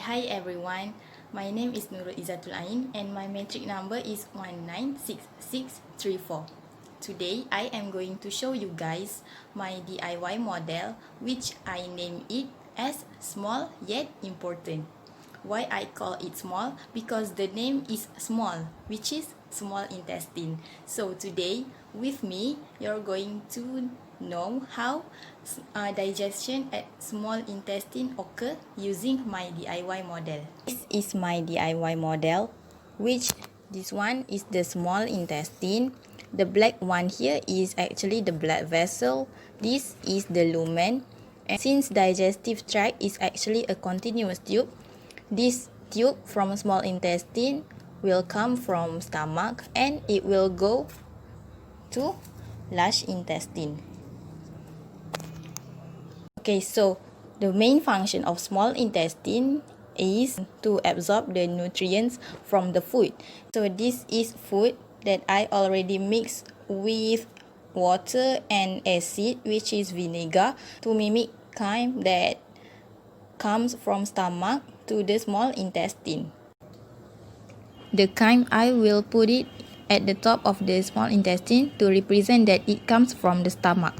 Hi everyone, my name is Nurul Izzatul Ain and my metric number is 196634. Today I am going to show you guys my DIY model which I name it as small yet important. Why I call it small? Because the name is small, which is small intestine. So today with me you're going to know how digestion at small intestine occur using my DIY model. This is my DIY model, which this one is the small intestine. The black one here is actually the blood vessel. This is the lumen. And since digestive tract is actually a continuous tube, this tube from small intestine will come from stomach and it will go to large intestine. Okay, so the main function of small intestine is to absorb the nutrients from the food. So this is food that I already mixed with water and acid, which is vinegar, to mimic chyme that comes from stomach to the small intestine. The chyme, I will put it at the top of the small intestine to represent that it comes from the stomach.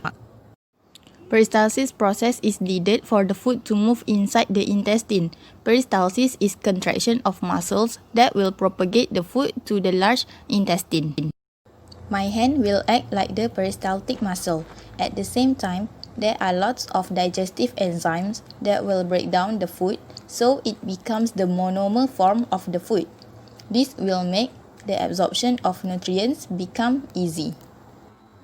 Peristalsis process is needed for the food to move inside the intestine. Peristalsis is contraction of muscles that will propagate the food to the large intestine. My hand will act like the peristaltic muscle. At the same time, there are lots of digestive enzymes that will break down the food, so it becomes the monomer form of the food. This will make the absorption of nutrients become easy.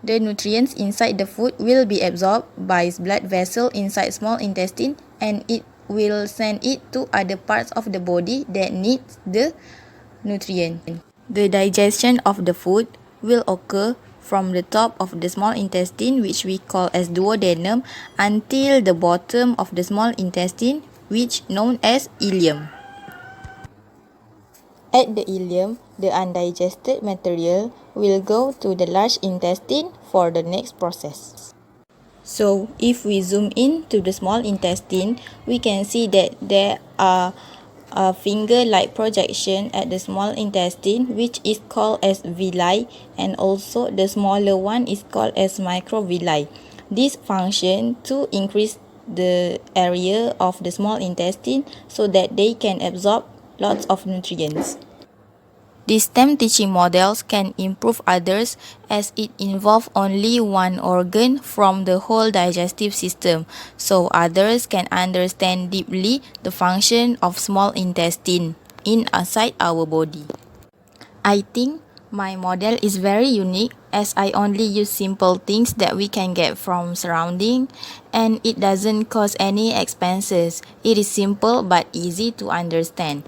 The nutrients inside the food will be absorbed by blood vessel inside small intestine and it will send it to other parts of the body that needs the nutrient. The digestion of the food will occur from the top of the small intestine, which we call as duodenum, until the bottom of the small intestine, which known as ileum. At the ileum, the undigested material will go to the large intestine for the next process. So, if we zoom in to the small intestine, we can see that there are a finger-like projection at the small intestine, which is called as villi, and also the smaller one is called as microvilli. This function to increase the area of the small intestine so that they can absorb lots of nutrients. These STEM teaching models can improve others as it involves only one organ from the whole digestive system, so others can understand deeply the function of small intestine inside our body. I think my model is very unique as I only use simple things that we can get from surrounding and it doesn't cost any expenses. It is simple but easy to understand.